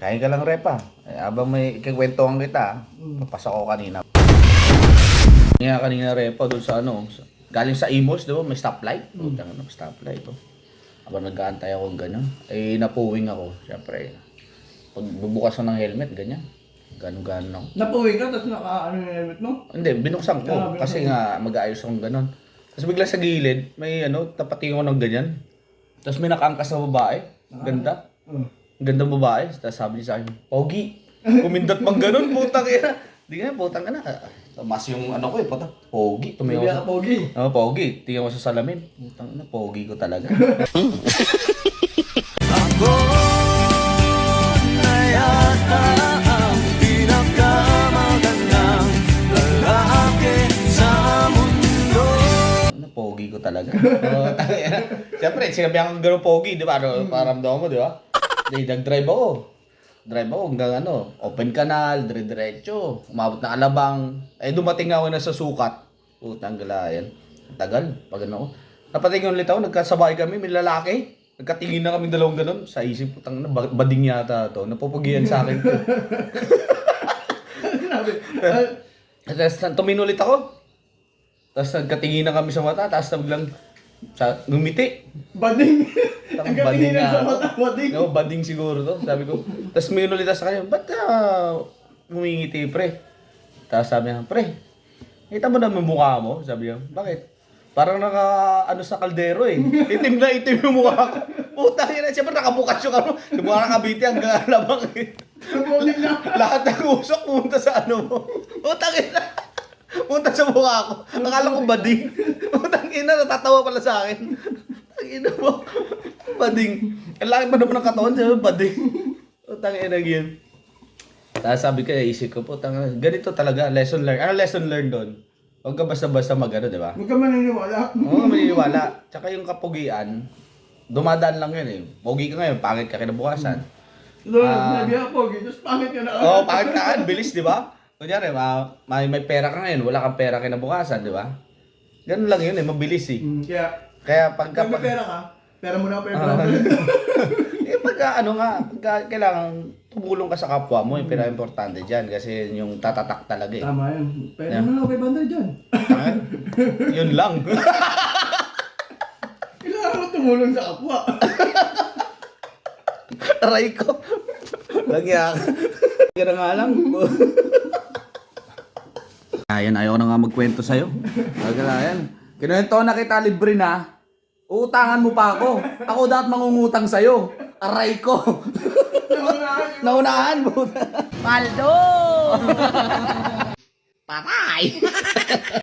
Kain ka lang, Repa. Abang may ikikwentuhan kita, papasok ako kanina. Nga kanina, Repa, doon sa galing sa Imos, di ba? May stoplight. Utang stoplight. Abang nag-aantay ako ganyan. Napuwing ako. Siyempre, pag bubukas ko ng helmet, ganyan. Gano'n ako. Napuwing ka, tapos naka-ano yung helmet mo? Hindi, binuksan ko. Kasi nga, mag-aayos akong gano'n. Tapos bigla sa gilid, may tapatingin ko ng ganyan. Tapos may nakaangkas na babae. Ganda. Gandang babae. Tapos sabi niya sa akin, Pogi. Kumindot pang ganun, putang ina. Di nga, putang ina. Mas yung ko putang. Pogi. Tumayo Hindi ka Pogi. Pogi. Tingnan mo sa salamin. Putang ina, Pogi ko talaga. Ako na yata ang pinakamagandang lalaki sa mundo. Pogi ko talaga. Siyempre, sinabihan ko gano'n Pogi, di ba? Paramdaman mo, di ba? Nag-drive ako. Hanggang open canal, dire-diretso. Umabot na Alabang. Dumating ako na sa Sukat. Putang galayan. Tagal. Pag napatingin ulit ako, nagkasabay kami, may lalaki. Nagkatingin na kami dalawang ganun. Sa isip, putang na, bading yata to. Napupugian sa akin. Tapos tumingin ulit ako. Tapos nagkatingin na kami sa mata. Tapos biglang ngumiti. Bading. Bading nga. Sa mata, bading. No, bading siguro to. Sabi ko. Tapos may ulit sa kanya, ba't ka humingiti, pre? Tapos sabi niya, pre, kita mo naman mukha mo? Sabi niya, bakit? Parang sa kaldero eh. Itim na itim yung mukha ko. Puta yun. Siyempre nakabukas yung yung mukha nakabiti hanggang Alabang eh. Lahat ng usok punta sa mo. Puta yun. Punta sa mukha ko. Akala ko bading. Putang ina, natatawa pala sa akin. Ang ina mo. Bading. Ang laki pa naman ng katawan, sabi bading. Putang ina yun. Tapos sabi ko, isip ko, putang ina, ganito talaga, lesson learned. Ano lesson learned doon? Huwag ka basta-basta di ba? Huwag ka maniniwala. Oo, maniniwala. Tsaka yung kapugian, dumadaan lang yun eh. Pogi ka ngayon, pangit ka kinabukasan. Sinabi ka Pogi, tapos pangit ka na. Oo, pangit ka, bilis, di ba? Kunyari, may pera ka ngayon, wala kang pera kinabukasan, di ba? Ganun lang yun eh, mabilis eh. Kaya pagka... Pag may pera ka, pera mo na pera. Pagka kailangan tumulong ka sa kapwa mo, yung pinaka-importante dyan. Kasi yung tatatak talaga eh. Tama yun. Pera mo na 500 dyan. Yun lang. Kailangan mo tumulong sa kapwa. Aray ko. Lagyan. Kaya nga lang. Ayan, ayaw na nga magkwento sa'yo. Ayan. Kinuwento na kita, libre na. Uutangan mo pa ako. Ako dapat mangungutang sa'yo. Aray ko. Naunahan mo. Paldo! Patay!